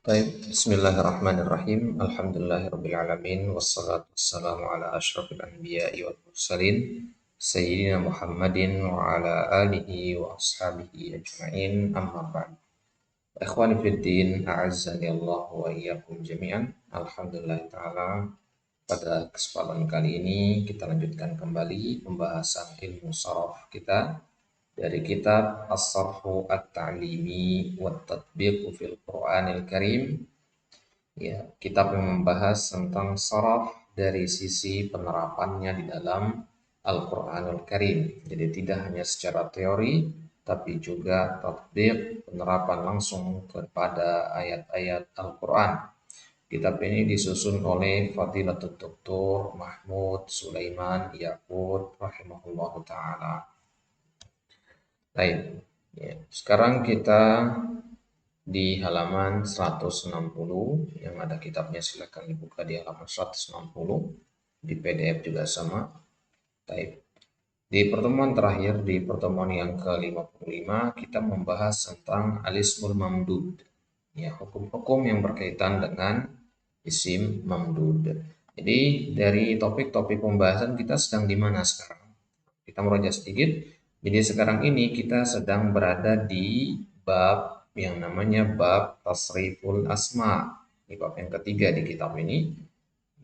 Baik, bismillahirrahmanirrahim. Alhamdulillahirrabbilalamin. Wassalatu wassalamu ala ashrafil anbiya'i wal mursalin. Sayyidina Muhammadin wa ala alihi wa ashabihi ajma'in. Amma ba'd. Ikhwani fiddin, a'azzani Allah wa iyyakum jami'an. Alhamdulillah ta'ala. Pada kesempatan kali ini kita lanjutkan kembali pembahasan ilmu saraf kita dari kitab As-Sarfu At-Ta'limi wa Tatbiqu fil Qur'anil Karim. Ya, kitab yang membahas tentang saraf dari sisi penerapannya di dalam Al-Qur'anul Karim. Jadi tidak hanya secara teori, tapi juga tatbiq, penerapan langsung kepada ayat-ayat Al-Qur'an. Kitab ini disusun oleh Fadilatul Dr. Mahmud Sulaiman Yaqut rahimahullahu taala. Baik. Ya, sekarang kita di halaman 160 yang ada kitabnya, silakan dibuka di halaman 160. Di PDF juga sama. Baik. Di pertemuan terakhir, di pertemuan yang ke-55, kita membahas tentang alismul mamdud. Ya, hukum-hukum yang berkaitan dengan isim mamdud. Jadi dari topik-topik pembahasan kita sedang di mana sekarang? Kita merujuk sedikit. Jadi sekarang ini kita sedang berada di bab yang namanya bab tasriful asma. Ini bab yang ketiga di kitab ini.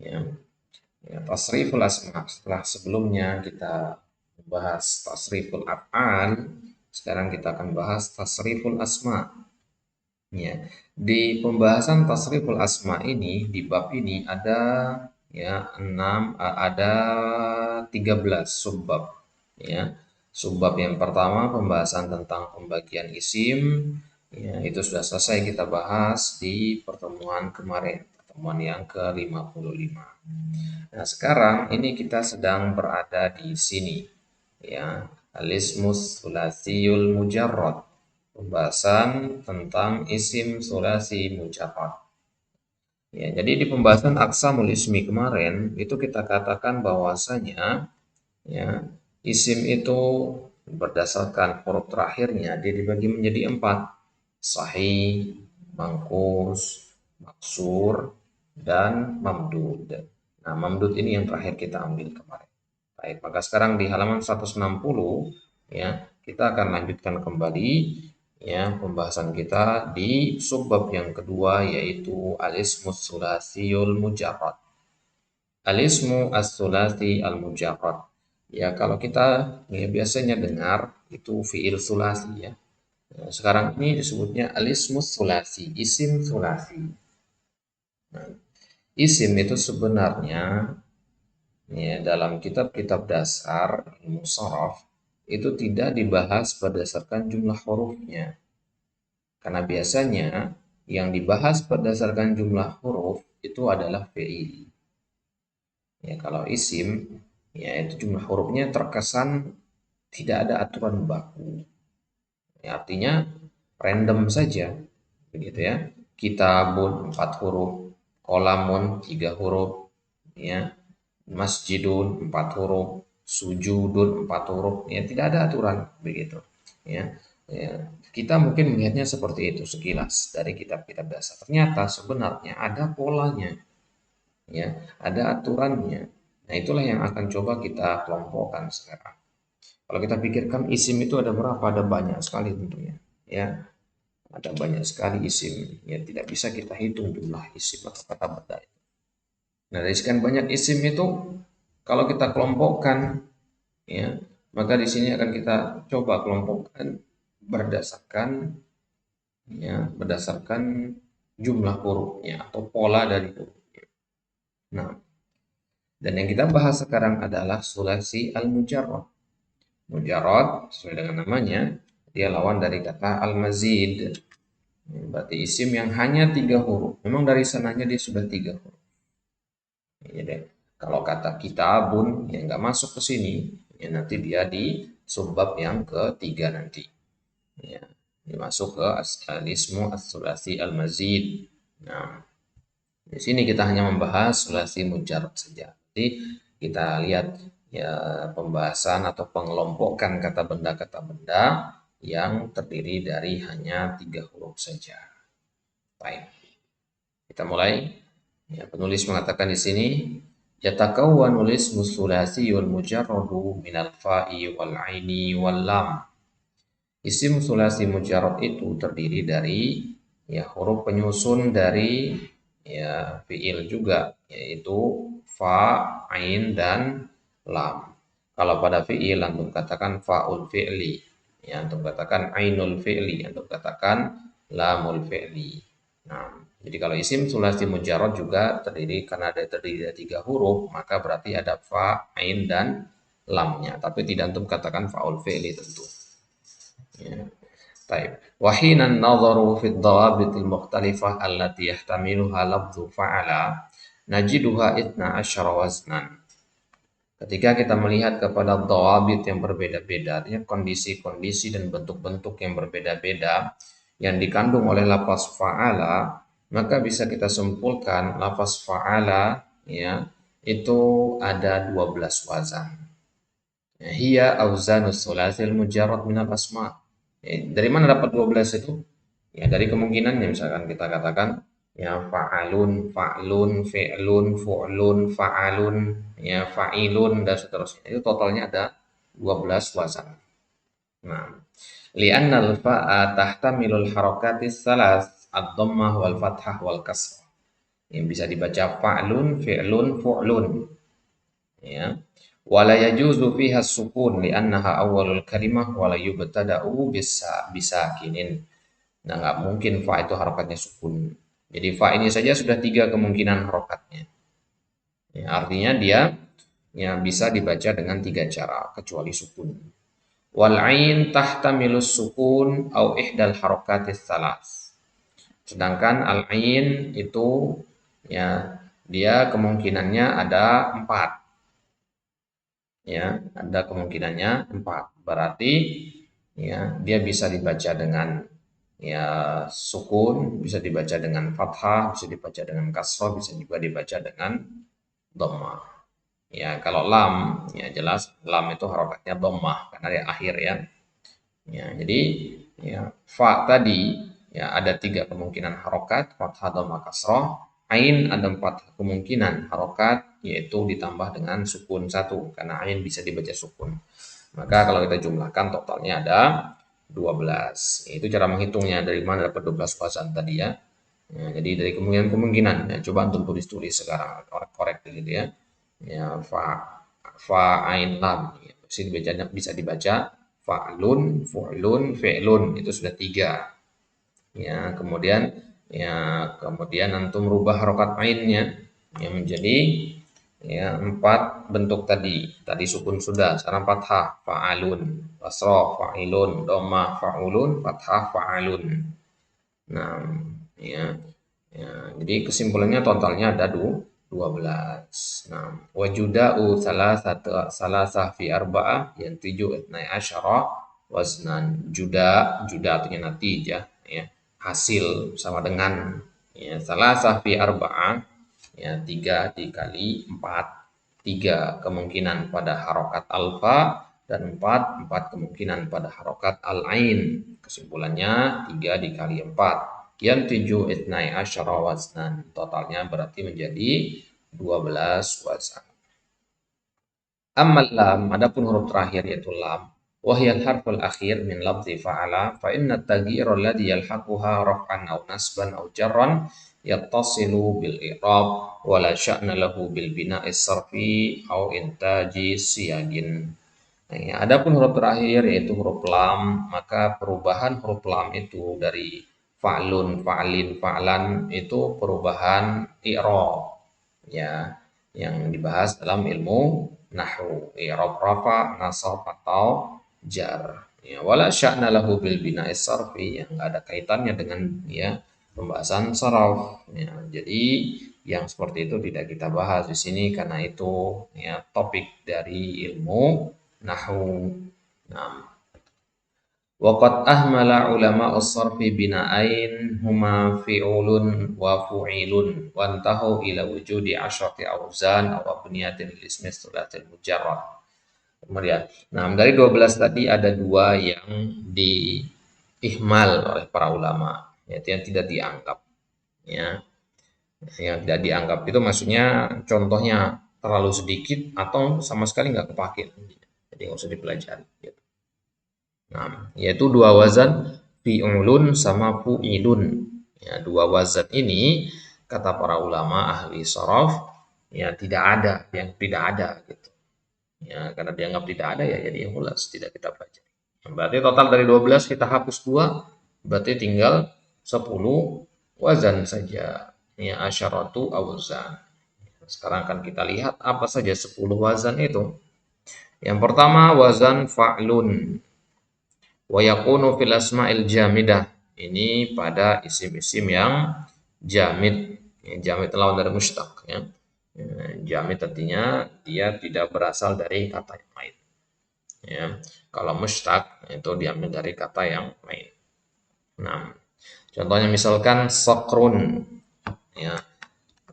Ya, tasriful asma. Setelah sebelumnya kita bahas tasriful af'al, sekarang kita akan bahas tasriful asma. Ya, di pembahasan tasriful asma ini, di bab ini ada ya 13 subbab. Ya, subbab yang pertama pembahasan tentang pembagian isim. Ya, itu sudah selesai kita bahas di pertemuan kemarin, pertemuan yang ke-55. Nah, sekarang ini kita sedang berada di sini. Ya, alismus sulasiyul mujarrad. Pembahasan tentang isim sulasi mujarrad. Ya, jadi di pembahasan aqsamul ismi kemarin itu kita katakan bahwasanya ya, isim itu berdasarkan huruf terakhirnya dia dibagi menjadi 4. Sahih, mangkus, maksur, dan mamdud. Nah, mamdud ini yang terakhir kita ambil kemarin. Baik, maka sekarang di halaman 160 ya, kita akan lanjutkan kembali ya pembahasan kita di subbab yang kedua, yaitu alismus sulasiyul mujarrad. Alismu as-sulasi al-mujarrad. Ya, kalau kita ya, biasanya dengar itu fiil sulasi ya. Sekarang ini disebutnya alismus sulasi, isim sulasi. Nah, isim itu sebenarnya ya, dalam kitab-kitab dasar ilmu sharaf itu tidak dibahas berdasarkan jumlah hurufnya. Karena biasanya yang dibahas berdasarkan jumlah huruf itu adalah fiil. Ya, kalau isim ya itu jumlah hurufnya terkesan tidak ada aturan baku. Ya, artinya random saja begitu ya. Kitabun 4 huruf, kolamun 3 huruf, ya, masjidun 4 huruf, sujudun 4 huruf, ya tidak ada aturan begitu. Ya, ya. Kita mungkin melihatnya seperti itu sekilas dari kitab-kitab dasar. Ternyata sebenarnya ada polanya, ya, ada aturannya. Nah, itulah yang akan coba kita kelompokkan sekarang. Kalau kita pikirkan isim itu ada berapa? Ada banyak sekali tentunya. Ya, ada banyak sekali isim. Ya, tidak bisa kita hitung jumlah isim atau kata benda. Nah, dari sekian banyak isim itu, kalau kita kelompokkan, ya, maka di sini akan kita coba kelompokkan berdasarkan, ya, berdasarkan jumlah hurufnya atau pola dari hurufnya. Nah, dan yang kita bahas sekarang adalah sulasi al-mujarrad. Mujarrad sesuai dengan namanya, dia lawan dari kata al-mazid. Berarti isim yang hanya 3 huruf. Memang dari sananya dia sudah 3 huruf. Jadi kalau kata kitabun yang nggak masuk ke sini, ya nanti dia di subbab yang ketiga nanti. Ya, ini masuk ke al-ismu as-sulasi al-mazid. Nah, di sini kita hanya membahas sulasi mujarrad saja. Jadi kita lihat ya pembahasan atau pengelompokan kata benda yang terdiri dari hanya 3 huruf saja. Baik. Kita mulai. Ya, penulis mengatakan di sini, yatakawwanul ismu tsulatsi wal mujarradu minal fa'i wal 'aini wal lam. Isim sulasi mujarrad itu terdiri dari ya huruf penyusun dari ya fiil juga, yaitu fa, ain dan lam. Kalau pada fiil antum katakan faul fi'li, ya antum katakan ainul fi'li, antum katakan lamul fi'li. Nah, jadi kalau isim sulasi mujarrad juga terdiri dari tiga huruf, maka berarti ada fa, ain dan lamnya. Tapi tidak antum katakan faul fi'li tentu. Ya. طيب وحين النظر في الضوابط المختلفة التي يحتملها لفظ فعل نجدها 12 وزنا. Ketika kita melihat kepada dhawabit yang berbeda-beda, artinya kondisi-kondisi dan bentuk-bentuk yang berbeda-beda yang dikandung oleh lafaz fa'ala, maka bisa kita simpulkan lafaz fa'ala ya itu ada 12 wazan. Hiya auzanus thulathil mujarrad minal asma. Dari mana dapat 12 itu? Ya dari kemungkinannya, misalkan kita katakan ya fa'alun, fa'lun, fi'lun, fu'lun, fa'alun, ya fa'ilun dan seterusnya. Itu totalnya ada 12 wazan. Nah, li'annal fa'a tahtamilul harakatis salas ad-dhammah wal fathah wal kasrah. Yang bisa dibaca fa'lun, fi'lun, fu'lun. Ya. Wala yajuzu fiha sukun li'annaha awalul kalimah wala yubtada'u bisakinin. Nah, nggak mungkin fa itu harokatnya sukun. Jadi fa ini saja sudah tiga kemungkinan harokatnya. Ya, artinya dia ya bisa dibaca dengan tiga cara kecuali sukun. Wal ain tahtamilus sukun au ihdal harokatis salas. Sedangkan al ain itu ya dia kemungkinannya ada empat. Ya, ada kemungkinannya empat. Berarti ya dia bisa dibaca dengan ya sukun, bisa dibaca dengan fathah, bisa dibaca dengan kasrah, bisa juga dibaca dengan dhammah. Ya, kalau lam ya jelas lam itu harokatnya dhammah karena di akhir ya. Ya, jadi ya fa tadi ya ada tiga kemungkinan harokat, fathah, dhammah, kasrah. Ain ada empat kemungkinan harokat, yaitu ditambah dengan sukun satu karena ain bisa dibaca sukun. Maka kalau kita jumlahkan totalnya ada 12. Itu cara menghitungnya dari mana dapat 12 wazan tadi ya. Ya, jadi dari kemungkinan-kemungkinan ya, coba untuk tulis-tulis sekarang korek-korek gitu ya. Ya fa ain lam ya, bisa dibaca fa'lun, fu'lun, fi'lun itu sudah tiga. Ya kemudian antum rubah harokat ainnya yang menjadi ya empat bentuk tadi. Tadi sukun sudah, sekarang fathah fa'alun, kasrah fa'ilun, dhammah fa'ulun, fathah fa'alun. Nah, ya, ya, jadi kesimpulannya totalnya ada 12. Nah, wajuda'u salasah fi arba'ah yang 7 itnai asyara waznan. Juda artinya natijah ya, hasil sama dengan ya salasah fi arba'ah ya 3 dikali 4, 3 kemungkinan pada harokat alfa dan 4 kemungkinan pada harokat al-ain. Kesimpulannya 3 dikali 4 yang 7 itnai asyara waznan. Totalnya berarti menjadi 12 wazan. Ammal lam, adapun huruf terakhir yaitu lam, wahyal harful akhir min lafzi fa'ala fa inna taghyira alladhi yalhaquha raf'an aw nasban aw jarran yattasilu bil i'rab wa la sya'na lahu bil bina'i sarfi aw intaji siyagin. Nah, ya, adapun huruf terakhir yaitu huruf lam, maka perubahan huruf lam itu dari fa'lun, fa'lin, fa'lan itu perubahan i'rab ya yang dibahas dalam ilmu nahwu, i'rab rafa, nasab atau jar. Ya, wala sya'na lahu bil bina'i sarfi yang enggak ada kaitannya dengan ya pembahasan saraf. Ya, jadi yang seperti itu tidak kita bahas di sini karena itu ya topik dari ilmu nahwu. Nah, waqad ahmala ulama as-sarfi bina'ain huma fi'ulun wa fu'ilun wa antahu ila wujudi asyrati awzan aw abniyatin lil ismi tsulatil mujarrad. Kemudian, nah dari 12 tadi ada dua yang diihmal oleh para ulama, yaitu yang tidak dianggap. Ya, Yang tidak dianggap itu maksudnya contohnya terlalu sedikit atau sama sekali nggak kepake. Jadi nggak usah dipelajari. Gitu. Nah, yaitu dua wazan fi'ulun sama fu'ilun. Ya, dua wazan ini kata para ulama ahli sorof ya tidak ada yang tidak ada gitu. Ya, karena dianggap tidak ada ya jadi mulas tidak kita pelajari. Berarti total dari 12 kita hapus 2, berarti tinggal 10 wazan saja. Ya asyaratu awzan. Sekarang akan kita lihat apa saja 10 wazan itu. Yang pertama wazan fa'lun. Wa yakunu fil asma'il jamidah. Ini pada isim-isim yang jamid. Ya, jamid lawan dari mustaq ya. Jamid artinya dia tidak berasal dari kata yang lain. Ya. Kalau mustaq itu diambil dari kata yang lain. Nah, contohnya misalkan sakrun ya.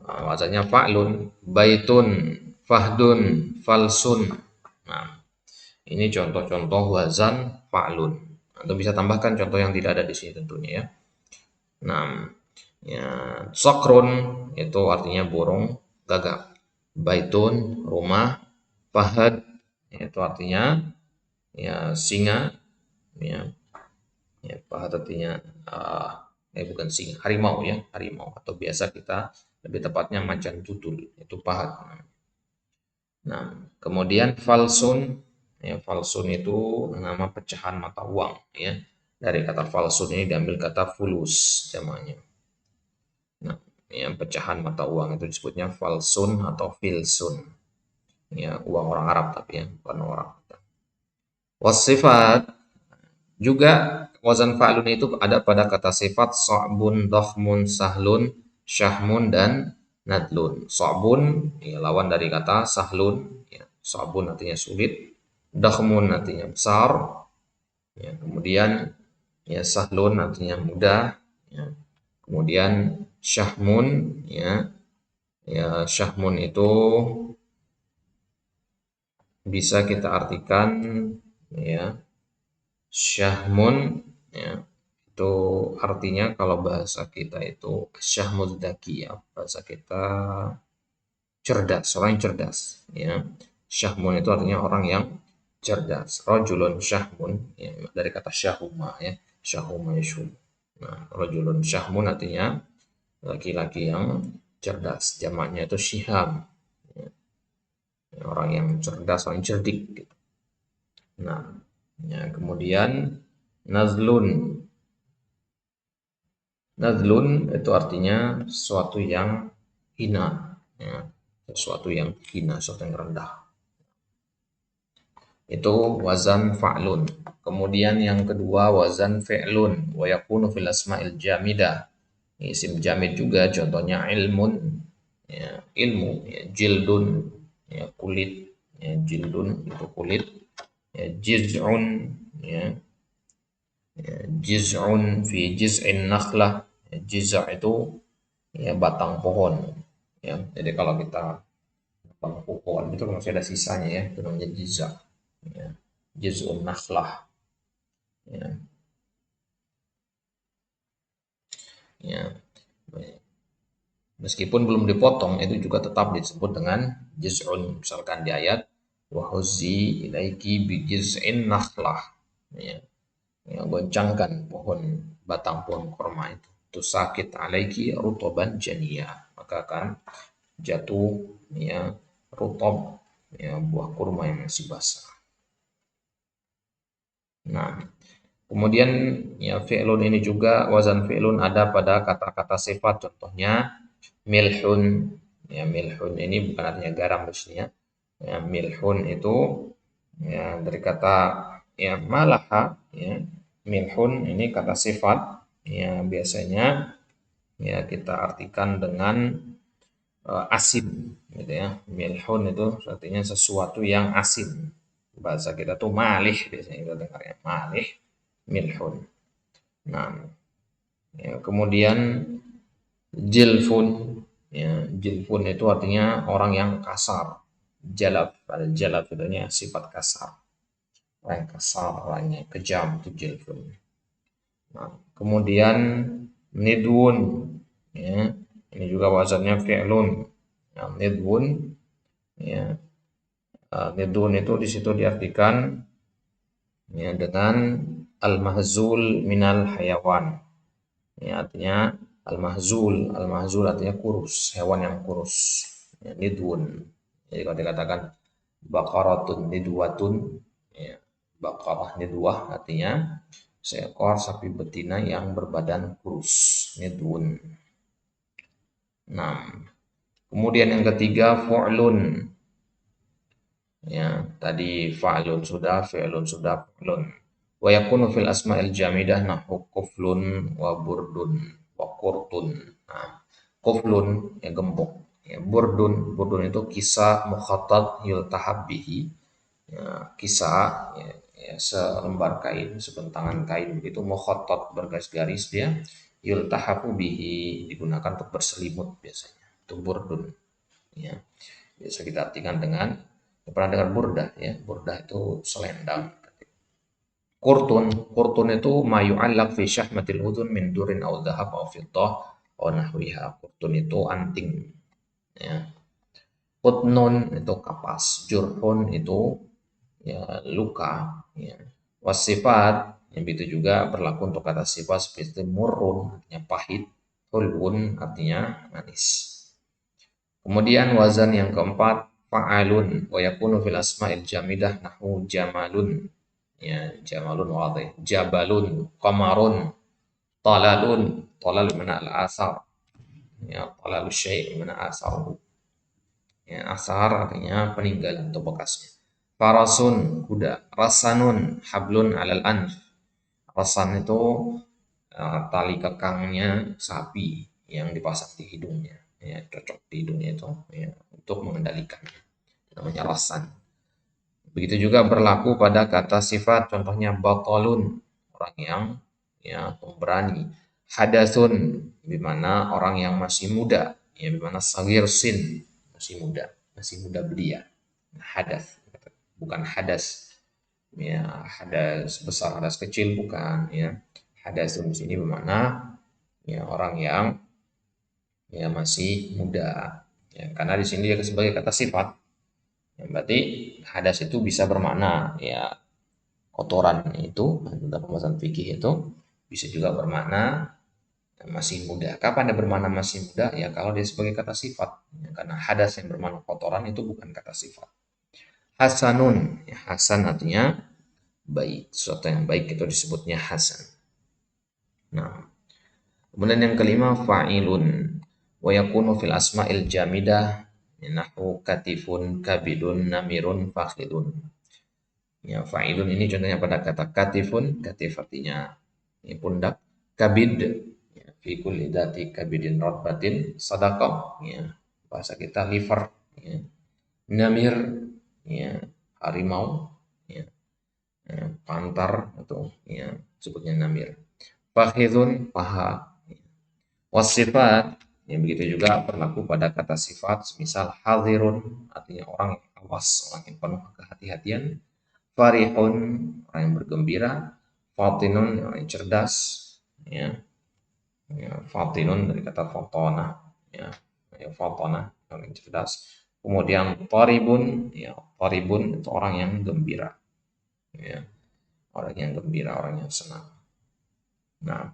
Wazannya fa'lun, baitun, fahdun, falsun. Nah, ini contoh-contoh wazan fa'lun. Atau bisa tambahkan contoh yang tidak ada di sini tentunya ya. Nah, ya, sokrun itu artinya burung gagak. Baitun, rumah. Fahad itu artinya ya singa. Ya, ya fahad artinya bukan singa, harimau ya, harimau atau biasa kita lebih tepatnya macan tutul itu fahad. Nah, kemudian falsun, ya falsun itu nama pecahan mata uang, ya. Dari kata falsun ini diambil kata fulus namanya. Nah, ya pecahan mata uang itu disebutnya falsun atau filsun. Ya, uang orang Arab tapi ya, bukan orang. Wasifat juga wazan fa'lun itu ada pada kata sifat so'bun, dohmun, sahlun, syahmun, dan nadlun. So'bun ya, lawan dari kata sahlun. Ya, so'bun artinya sulit. Dohmun artinya besar. Ya, kemudian ya sahlun artinya mudah. Ya, kemudian syahmun ya, ya syahmun itu bisa kita artikan ya syahmun ya itu artinya kalau bahasa kita itu syahmuz daki ya bahasa kita cerdas orang yang cerdas ya syahmun itu artinya orang yang cerdas rojulun syahmun ya, dari kata syahuma ya syahuma yashum. Nah rojulun syahmun artinya laki-laki yang cerdas jamaknya itu syiham ya, orang yang cerdas orang yang cerdik gitu. Nah ya, kemudian nazlun. Nadlun itu artinya sesuatu yang hina, ya, sesuatu yang hina, sesuatu yang rendah. Itu wazan fa'lun. Kemudian yang kedua wazan fi'lun. Wa yakunu fil asma'il jamidah. Isim jamid juga contohnya ilmun, ya, ilmu, ya, jildun, ya, kulit, ya, jildun itu kulit, ya, jiz'un, ya, ya, jiz'un fi jiz'in nakhlah. Ya, jiza' itu ya batang pohon ya jadi kalau kita batang pohon itu masih ada sisanya ya itu namanya jiza ya jizun nakhlah ya ya meskipun belum dipotong itu juga tetap disebut dengan jizun misalkan di ayat wa huzzi ilaiki bi jiz'in nakhlah ya, ya goncangkan pohon batang pohon kurma itu sakit alaiki rutoban jania maka akan jatuh ya rutob ya buah kurma yang masih basah. Nah, kemudian ya fi'lun ini juga wazan fi'lun ada pada kata-kata sifat contohnya milhun. Ya milhun ini bukan artinya garam di sini ya. Ya milhun itu ya dari kata ya malaha ya. Milhun ini kata sifat ya biasanya ya kita artikan dengan asin gitu ya. Milhun itu artinya sesuatu yang asin. Bahasa kita tuh malih biasanya kita dengarnya malih milhun. Nah, ya, kemudian jilfun ya, jilfun itu artinya orang yang kasar. Jalab, jalab itu sifat kasar. Orang yang kasar, orang yang kejam itu jilfun. Nah, kemudian nidwun ya, Ini juga wazannya fi'lun. Ya, nidwun, ya. Nidwun itu di situ diartikan ya, dengan al-mahzul minal hayawan. Ya, artinya al-mahzul artinya kurus, hewan yang kurus. Ya, nidwun. Jadi kalau dikatakan baqaratun nidwatun, ya, baqarah nidwah artinya seekor sapi betina yang berbadan kurus, nidwun. Nah, kemudian yang ketiga fu'lun. Ya, tadi fa'lun sudah, fi'lun sudah, fu'lun. Wa yakunu fil asma'il jamidah nahu kuflun wa burdun wa kurtun. Nah, kuflun ya gembok. Ya, burdun itu kisah mukhatat yultahab bihi. Ya, kisah ya, ya, selembar kain, sebentangan kain begitu mukhatat bergaris-garis dia yultahabu bihi digunakan untuk berselimut biasanya. Itu burdun. Ya, biasa kita artikan dengan pernah dengar burdah ya, burdah itu selendang. Kurtun itu ma yu'allaq fi syahmatil udhun min durin aw dhahab aw fiddah aw nahwiha. Kurtun itu anting ya. Qutnun itu kapas, jurhun itu ya luka ya. Wasifat yang begitu juga berlaku untuk kata sifat seperti murrun artinya pahit, hulwun artinya manis. Kemudian wazan yang keempat fa'alun wa yakunu fil asma'il jamidah nahu jamalun. Ya, jamalun wadih. Jabalun, qamarun, talalun. Talal mana al-asar. Ya, talalus syai' mana asaruhu. Ya, asar artinya peninggalan atau bekasnya. Farasun, kuda. Rasanun, hablun alal anf. Rasan itu tali kekangnya sapi yang dipasang di hidungnya. Ya, cocok di hidungnya itu ya, untuk mengendalikannya. Namanya rasan. Begitu juga berlaku pada kata sifat, contohnya batalun, orang yang ya pemberani. Hadasun, di mana orang yang masih muda, ya di mana sagir sin, masih muda belia. Hadas, bukan hadas, ya hadas besar, hadas kecil bukan, ya. Hadasun di sini bermakna ya orang yang ya masih muda. Ya, karena di sini dia sebagai kata sifat. Ya, berarti hadas itu bisa bermakna ya kotoran itu dalam pembahasan fikih itu bisa juga bermakna masih muda. Kapan dia bermakna masih muda? Ya kalau dia sebagai kata sifat. Ya, karena hadas yang bermakna kotoran itu bukan kata sifat. Hasanun, ya, hasan artinya baik. Sesuatu yang baik itu disebutnya hasan. Nah, kemudian yang kelima fa'ilun wa yakunu fil asma'il jamidah nahu katifun kabidun namirun fakhidun. Ya, fa'ilun ini contohnya pada kata katifun, katif artinya ini pundak, kabid, ya, fi kulli dzati kabidin rotbatin, sadaqah, ya, bahasa kita liver, ya, namir, ya, harimau, ya, ya, pantar itu, ya, sebutnya namir. Fakhidun, paha, ya. Wasifat, ya, begitu juga berlaku pada kata sifat, misal hadirun, artinya orang yang awas, orang yang penuh kehati-hatian. Farihun, orang yang bergembira. Fatinun, orang yang cerdas. Ya, ya, fatinun dari kata fatona. Ya, ya fatona, orang yang cerdas. Kemudian taribun, ya, taribun itu orang yang gembira. Ya, orang yang gembira, orang yang senang. Nah,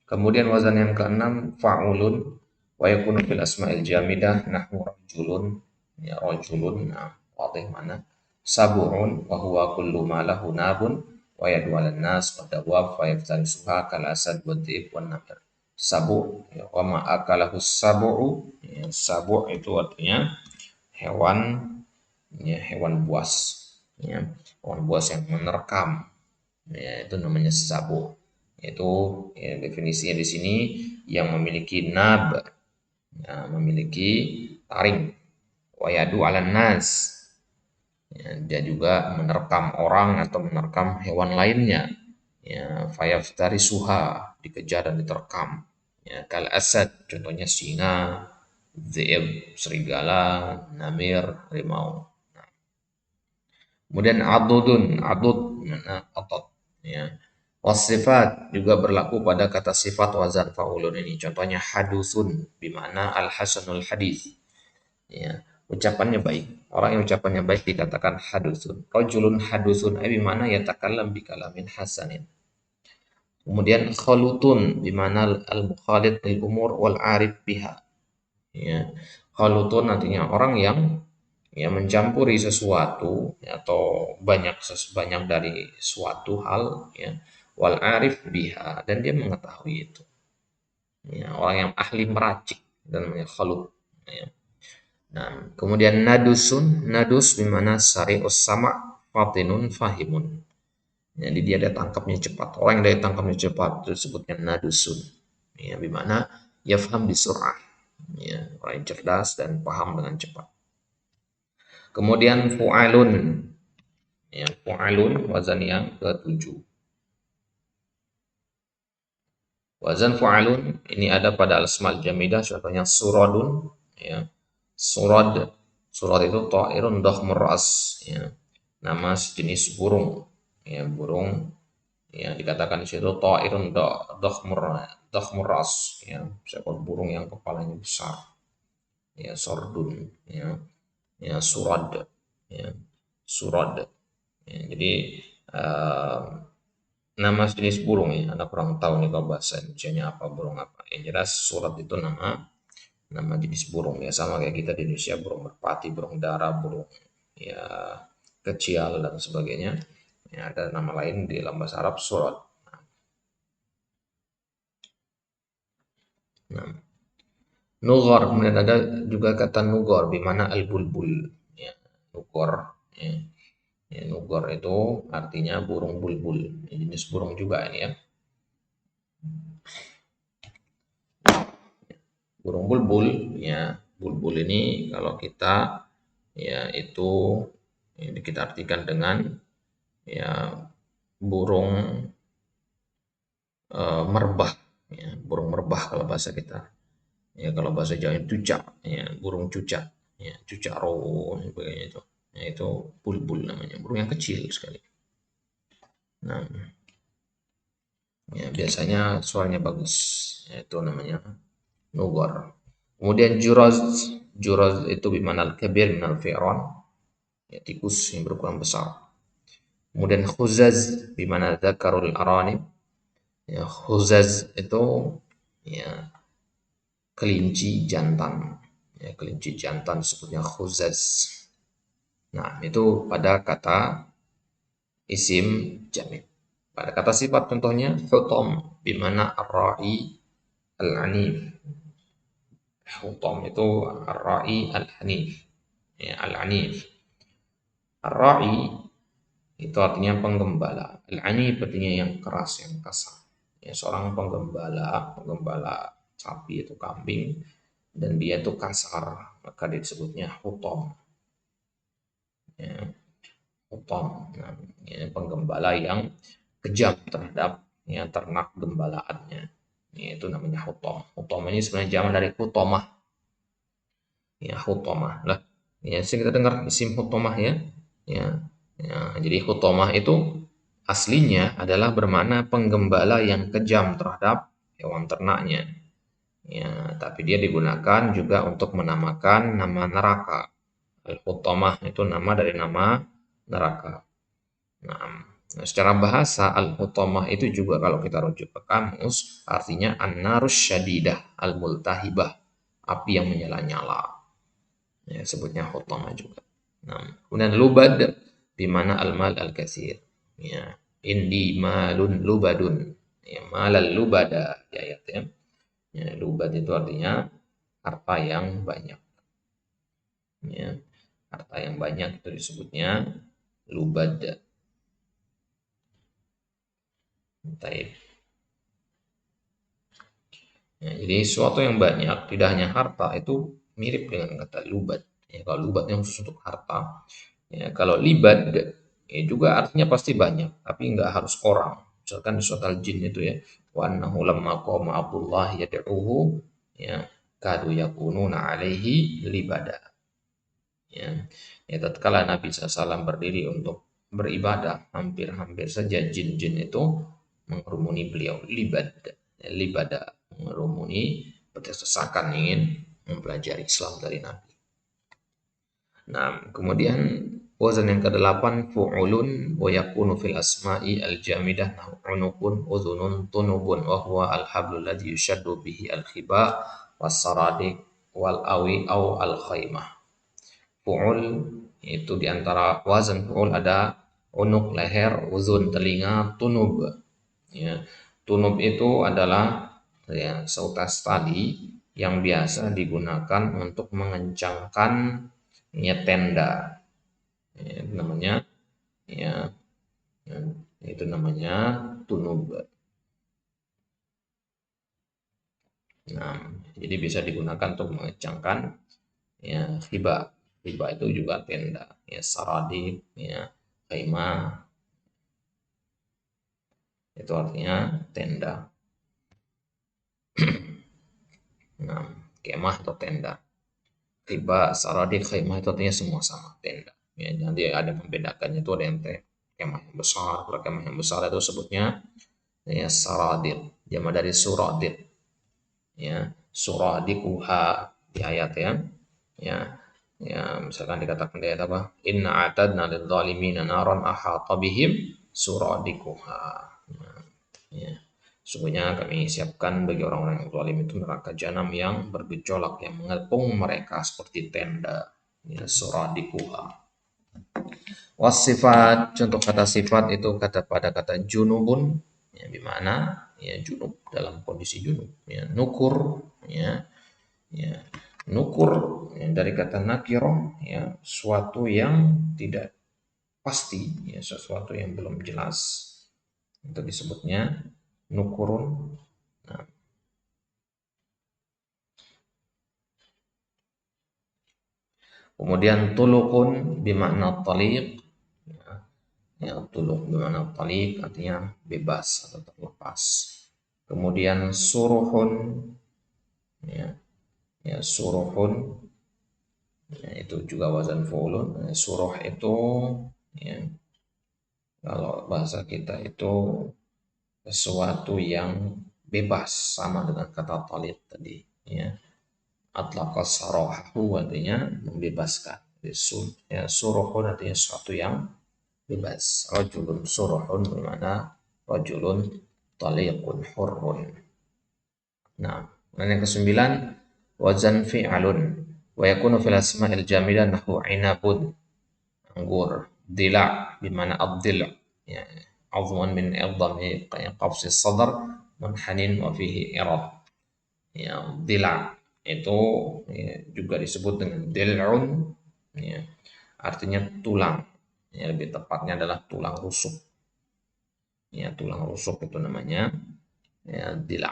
kemudian wazan yang keenam fa'ulun wa yakunu fil asma'il jamidah nahwu rajulun. Ya, rajulun. Nah, wadih mana? Sabu'un wa huwa kullu ma lahu nabun wa yadu 'alan nas wa dawab fa yaftarisuha kal asad wa dhib wan namir. Sabu' ya, wa ma akalahu sabu'u. Ya, sabu' itu artinya hewan, ya, hewan buas. Ya, hewan buas yang menerkam. Ya, itu namanya sabu'. Itu ya, definisinya di sini yang memiliki nab, ya, memiliki taring. Wayadu 'alan nas. Ya, dia juga menerkam orang atau menerkam hewan lainnya. Ya, fayaftari suha, dikejar dan diterkam. Ya, kal asad, contohnya singa, dzib, serigala, namir, harimau. Kemudian adudun, adud, mana otot. Ya. Wasifat juga berlaku pada kata sifat wazan fa'ulun ini. Contohnya hadusun, bimana al-hasanul hadis. Ya, ucapannya baik. Orang yang ucapannya baik dikatakan hadusun. Rajulun hadusun, bimana yatakallam bikalamin hasanin. Kemudian khalutun, bimana al-mukhalid lil umur wal arif biha. Ya, khalutun artinya orang yang mencampuri sesuatu atau banyak dari suatu hal, ya, wal arif biha, dan dia mengetahui itu, ya, orang yang ahli meracik dan namanya khalut, ya. Nah, kemudian nadusun, nadus bimana sari'us sama fatinun fahimun, jadi dia tangkapnya cepat, orang yang dia tangkapnya cepat itu disebutnya nadusun, ya, bimana yafham bisur'ah, ya, orang yang cerdas dan paham dengan cepat. Kemudian fu'alun, ya, fu'alun wazan yang ketujuh. Wazan fu'alun ini ada pada al-asmal jamidah, contohnya suradun, ya. Surad, surad itu ta'irun dakhmur ras, ya, nama sejenis burung, ya, burung, ya, dikatakan di situ ta'irun dakhmur ras, ya, seekor burung yang kepalanya besar, ya, sordun, ya, ya, surad, ya, surad, ya, jadi uh, nama jenis burung, ya, anak kurang tahu nih kalau bahasa Indonesia apa, burung apa. Yang jelas surat itu nama jenis burung, ya, sama kayak kita di Indonesia burung merpati, burung dara, burung, ya, kecial dan sebagainya. Ya, ada nama lain di dalam bahasa Arab surat. Nah, nugor, kemudian ada juga kata nugor, di mana al-bulbul, ya, nugor, ya. Ya, nugor itu artinya burung bulbul, ya, jenis burung juga ini, ya. Burung bulbul, ya, bulbul ini kalau kita, ya, itu ini kita artikan dengan, ya, burung merbah, ya, burung merbah kalau bahasa kita, ya, kalau bahasa Jawa cucak, ya, burung cucak, ya, cucak rowo sebagainya itu, ya, itu bulbul namanya, burung yang kecil sekali. Nah, ya, biasanya suaranya bagus, ya, itu namanya nugor. Kemudian juraz, juraz itu bimanal kabir minal fi'ron, ya, tikus yang berukuran besar. Kemudian khuzaz bimana dzakarul aranib, ya, khuzaz itu, ya, kelinci jantan, ya, kelinci jantan sebutnya khuzaz. Nah, itu pada kata isim jamid. Pada kata sifat contohnya hutom bimana ar-ra'i al-anif. Hutom itu ar-ra'i al-hanif, ya, al-anif. Ar-ra'i itu artinya penggembala. Al-anif artinya yang keras, yang kasar. Ya, seorang penggembala sapi itu kambing, dan dia itu kasar, maka disebutnya hutom. Ya, hutom. Nah, ya, penggembala yang kejam terhadap, ya, ternak gembalaannya. Ya, itu namanya hutom. Hutom ini sebenarnya zaman dari hutomah. Ya, hutomah lah. Ya, sering kita dengar isim hutomah, ya. Ya, ya, jadi hutomah itu aslinya adalah bermakna penggembala yang kejam terhadap hewan ternaknya. Ya, tapi dia digunakan juga untuk menamakan nama neraka. Al-Hutamah itu nama dari nama neraka. Nah, secara bahasa Al-Hutamah itu juga kalau kita rujuk ke kamus artinya an-narus syadidah al-multahibah, api yang menyala-nyala. Ya, sebutnya Hutamah juga. Nah, kemudian lubad di mana al-mal al-katsir. Ya, indi malun lubadun. Ya, malal lubada, ya, ayat, ya. Ya, lubad itu artinya harta yang banyak. Ya, harta yang banyak itu disebutnya lubad. Taib. Ya, jadi sesuatu yang banyak, tidak hanya harta, itu mirip dengan kata lubad. Ya, kalau lubad yang khusus untuk harta. Ya, kalau libad, ya, juga artinya pasti banyak, tapi nggak harus orang. Misalkan di surat al-jin itu, ya, wa annahu lamma qama Abdullah yad'uhu, ya, kadu yakununa alaihi libada. Ya, ya, tatkala Nabi SAW berdiri untuk beribadah, hampir-hampir saja jin-jin itu, mengerumuni beliau, libada mengerumuni berdesakan ingin mempelajari Islam dari Nabi. Nah, kemudian wazan yang kedelapan fu'ulun wa yakunu fil asma'i al-jamidah nahu unukun udhunun tunubun wa huwa al-hablul ladzi yushaddu bihi al-khiba was-saradiq wal awi au al-khaymah. Fu'ul itu diantara wazan fu'ul ada unuk leher, uzun telinga, tunub. Ya, tunub itu adalah ya seutas tali yang biasa digunakan untuk mengencangkan ya tenda. Ya, namanya ya, ya itu namanya tunub. Nah, jadi bisa digunakan untuk mengencangkan ya hiba. Hiba itu juga tenda. Ya saradib, ya khaimah itu artinya tenda. Nah, kemah atau tenda. Riba, saradib, khaimah itu artinya semua sama, tenda. Ya, nanti ada membedakannya itu ada yang kemah yang besar, kalau kemah yang besar itu sebutnya ya saradib, jama dari suradib. Ya, suradikuha di ayat ya. Ya, ya misalkan dikatakan di ayat apa? Inna atadna lidzalimina naran ahata bihim suradikuha. Nah, ya. Sungguhnya kami siapkan bagi orang-orang yang zalim itu neraka jahanam yang bergejolak yang mengepung mereka seperti tenda. Ya, suradikuha. Wasifat, contoh kata sifat itu kata pada kata junubun, ya, di mana ya junub dalam kondisi junub, ya nukur, ya nukur ya, dari kata nakiroh, ya suatu yang tidak pasti, ya sesuatu yang belum jelas, itu disebutnya nukurun. Nah, kemudian tulukun bimakna taliq, ya tuluk bimakna taliq artinya bebas atau terlepas. Kemudian suruhun, ya, ya suruhun, ya, itu juga wazan fu'ulun. Ya, suruh itu ya, kalau bahasa kita itu sesuatu yang bebas sama dengan kata taliq tadi. Ya, atlaqas sarahahu artinya membebaskan. Jadi, ya, suruhun artinya sesuatu yang bebas. Rajulun suruhun bermakna rajulun taliqun hurrun. Nah, dan yang kesembilan wazan fi'alun wa yakunu fil asma'il jamidah nahu inabun anggur, dila bimana ad-dil, ya azman min idami qabsi sadar munhanin wa fihi irad. Ya, dila itu ya, juga disebut dengan dil'un, ya, artinya tulang. Ya, lebih tepatnya adalah tulang rusuk. Ya, tulang rusuk itu namanya ya, dila.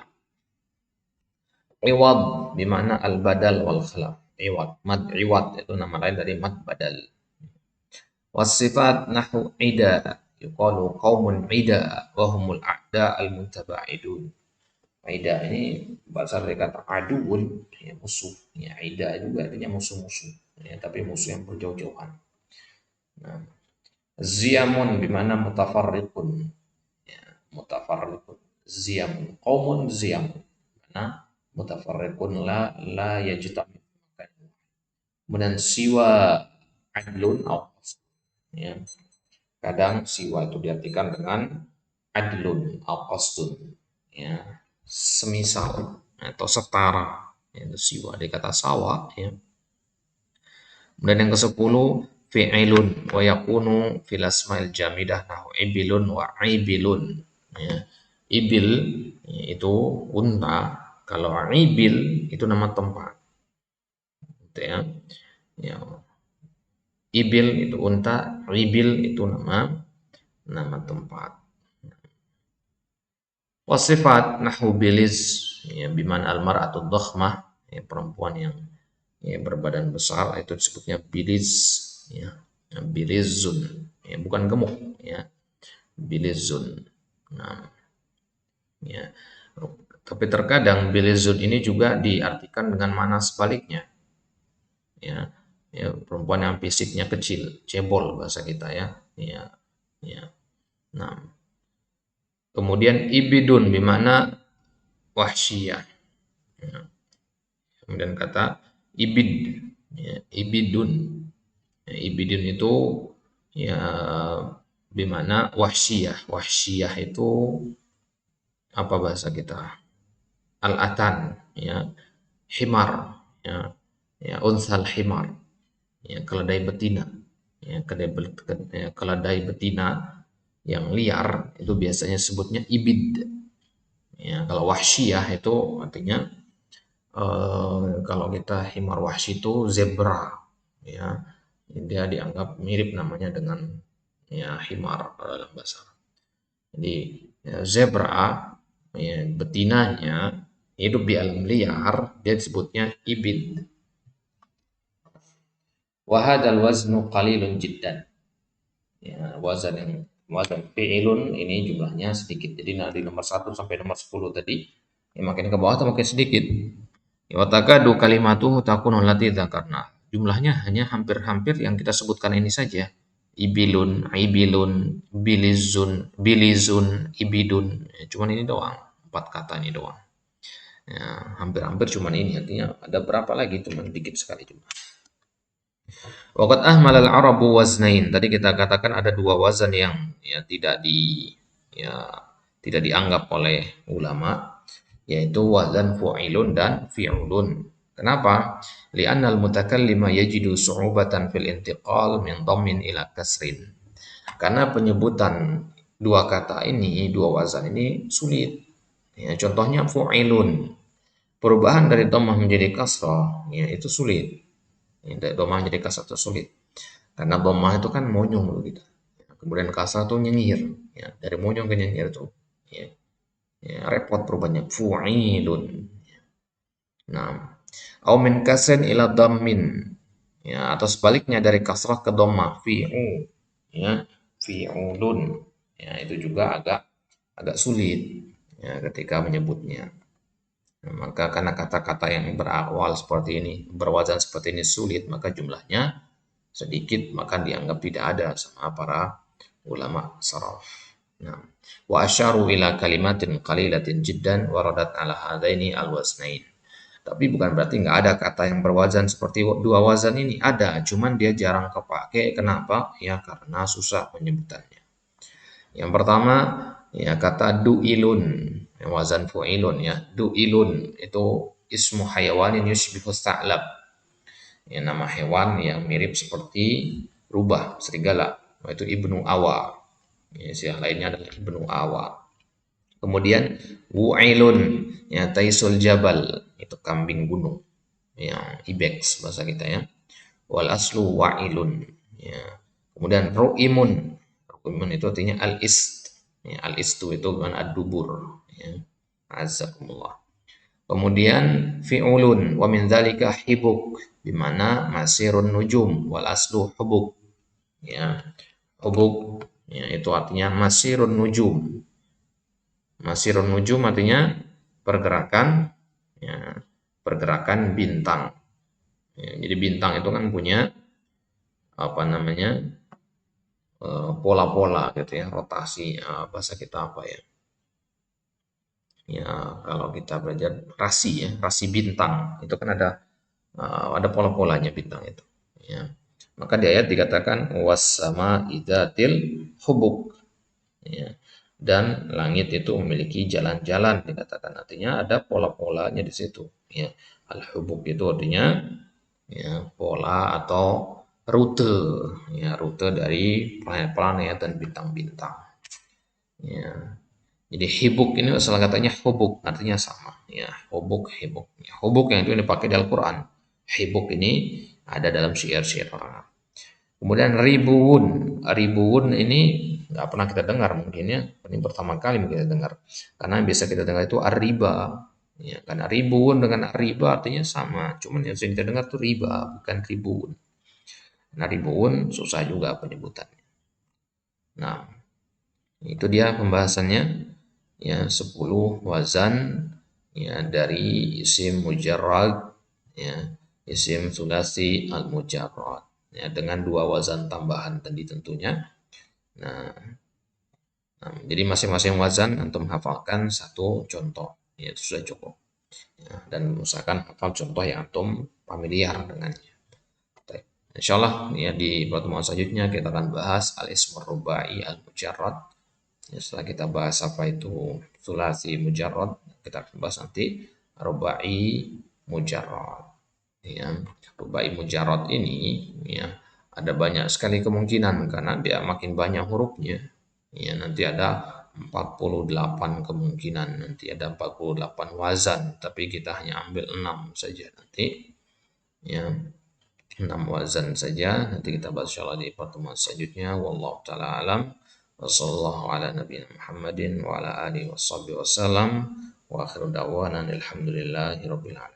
Iwad bimana al-badal wal khalaf. Iwad, mad iwad itu nama lain dari mad badal. Wasifat nahu ida yuqalu qaumun ida wa humul a'da al-muntaba'idun. Ida ini berasal dari kata aduun, ya, musuh. Ya, ida juga artinya musuh-musuh. Ya, tapi musuh yang berjauh-jauhan. Nah, ziyamun bimana mutafarriqun. Ya, mutafarriqun. Ziyamun. Qaumun ziyamun. Nah, mutafarriqun la yajtami. Kemudian siwa adlun au ya. Kadang siwa itu diartikan dengan adlun au qasdun. Ya, semisal atau setara. Itu siwa dari kata sawa ya. Kemudian yang ke-10 fi'ilun wa yakunu fil asmail jamidah nahu ibilun wa ibilun. Ya. Ibil ya, itu unta, kalau ibil itu nama tempat. Gitu ya. Ya. Ibil itu unta, ibil itu nama tempat. Wasifat nahu biliz ya biman almar'atu dhakhmah ya, perempuan yang ya, berbadan besar itu disebutnya biliz ya. Bilizun ya, bukan gemuk ya. Bilizun. Nah, ya. Tapi terkadang bilizun ini juga diartikan dengan makna sebaliknya. Ya, ya perempuan yang fisiknya kecil, cebol bahasa kita ya. Ya, ya. Nah, Kemudian ibidun bermakna wahsyiyah. Ya. Kemudian kata ibid, ya, ibidun. Ya, ibidun itu ya bermakna wahsyiyah. Wahsyiyah itu apa bahasa kita? Al-atan, ya, himar, ya, ya, unsal himar, ya, keledai betina, ya, keledai betina yang liar itu biasanya sebutnya ibid. Ya, kalau wahsyiyah itu artinya kalau kita himar wahsy itu zebra, ya, dia dianggap mirip namanya dengan ya himar dalam bahasa Arab. Jadi ya, zebra ya, betinanya hidup di alam liar, dia disebutnya ibid. Wahadal waznu qalilun jiddan. Ya, wazan fi'ilun ini jumlahnya sedikit. Jadi dari nomor 1 sampai nomor 10 tadi, ya, makin ke bawah atau makin sedikit. Ya, wa takadu kalimatuhu takunu allati dzakarna. Jumlahnya hanya hampir-hampir yang kita sebutkan ini saja. Ibilun, ibilun, bilizun, bilizun, ibidun. Ya, cuman ini doang, 4 kata ini doang. Ya, hampir-hampir cuman ini. Artinya ada berapa lagi? Cuman dikit sekali jumlah. Waqad ahmalal arabu waznain. Tadi kita katakan ada 2 wazan yang ya ya tidak dianggap oleh ulama, yaitu wazan fu'ilun dan fi'ulun. Kenapa? Li'annal mutakallima yajidu su'ubatan fil intiqal min dhammin ila kasrin. Karena penyebutan 2 kata ini, 2 wazan ini sulit. Ya, contohnya fu'ilun. Perubahan dari dhammah menjadi kasrah, ya itu sulit. Ya, dari dhammah menjadi kasrah itu sulit. Karena dhammah itu kan monyong gitu. Kemudian kasrah itu nyengir. Ya, dari monyong ke nyengir itu. Ya, ya, repot perubahannya. Fu'ilun. Nah, au min kasrin ila dhammin. Ya, atau sebaliknya dari kasrah ke dhammah. Fi'u. Ya, fi'ulun. Ya, itu juga agak sulit ya ketika menyebutnya. Nah, maka karena kata-kata yang berawal seperti ini, berwazan seperti ini sulit, maka jumlahnya sedikit, maka dianggap tidak ada sama para ulama saraf. Nah, wa asyaru ila kalimatin qalilatin jiddan waradat ala hadaini alwaznain. Tapi bukan berarti nggak ada kata yang berwazan seperti 2 wazan ini. Ada, cuman dia jarang kepake. Kenapa? Ya karena susah penyebutannya. Yang pertama, ya kata du'ilun, yang wazan fu'ilun ya. Du'ilun itu ismu hayawanin yushbihu sta'lab. Ya, nama hewan yang mirip seperti rubah, serigala, yaitu Ibnu Awa. Ya, istilah lainnya adalah Ibnu Awa. Kemudian wu'ilun, ya taisul jabal, itu kambing gunung, yang ibex bahasa kita ya. Wal aslu wa'ilun. Ya. Kemudian ru'imun. Ru'imun itu artinya al-ist. Ya, al-istu itu bukan ad-dubur. Ya. Azakumullah. Kemudian fi'ulun wa min dzalika hibuk di mana masirun nujum wal aslu hubuk. Ya, hubuk ya, itu artinya masirun nujum. Masirun nujum artinya pergerakan ya, pergerakan bintang. Ya, jadi bintang itu kan punya apa namanya pola-pola gitu ya, rotasi bahasa kita apa ya? Ya kalau kita belajar rasi ya, rasi bintang itu kan ada pola-polanya bintang itu. Ya. Maka di ayat dikatakan was-sama idatil hubuk. Ya. Dan langit itu memiliki jalan-jalan dikatakan artinya ada pola-polanya di situ. Ya. Al-hubuk itu artinya ya, pola atau rute ya rute dari planet-planet dan bintang-bintang. Ya. Jadi hibuk ini asal katanya hubuk artinya sama ya hubuk hibuk ya, hubuk yang itu dipakai di Al-Quran. Hibuk ini ada dalam syair-syair orang Arab. Kemudian ribuun, ribuun ini nggak pernah kita dengar mungkin ya, ini pertama kali mungkin kita dengar. Karena yang biasa kita dengar itu arriba, ya karena ribuun dengan arriba artinya sama, cuman yang sering kita dengar itu riba bukan ribuun. Nah ribuun susah juga penyebutannya. Nah itu dia pembahasannya ya 10 wazan ya dari isim mujarrad ya isim sulasi al mujarrad ya dengan 2 wazan tambahan tadi tentunya. Nah, Nah, jadi masing-masing wazan antum hafalkan satu contoh, ya itu sudah cukup. Ya, dan usahakan hafal contoh yang antum familiar dengannya. Baik. Insyaallah ya di pertemuan selanjutnya kita akan bahas al-ismur rubai al-mujarrad. Ya, setelah kita bahas apa itu sulasi mujarrad, kita akan bahas nanti rubai mujarrad. Ya, rubai mujarrad ini ya ada banyak sekali kemungkinan karena dia makin banyak hurufnya. Ya, nanti ada 48 kemungkinan, nanti ada 48 wazan, tapi kita hanya ambil 6 saja nanti. Ya, 6 wazan saja. Nanti kita bahas insyaallah di pertemuan selanjutnya. Wallahu taala alam. Wassallallahu ala nabiyina Muhammadin wa ala alihi wasallam. Wa akhiru da'wana alhamdulillahi rabbil alamin.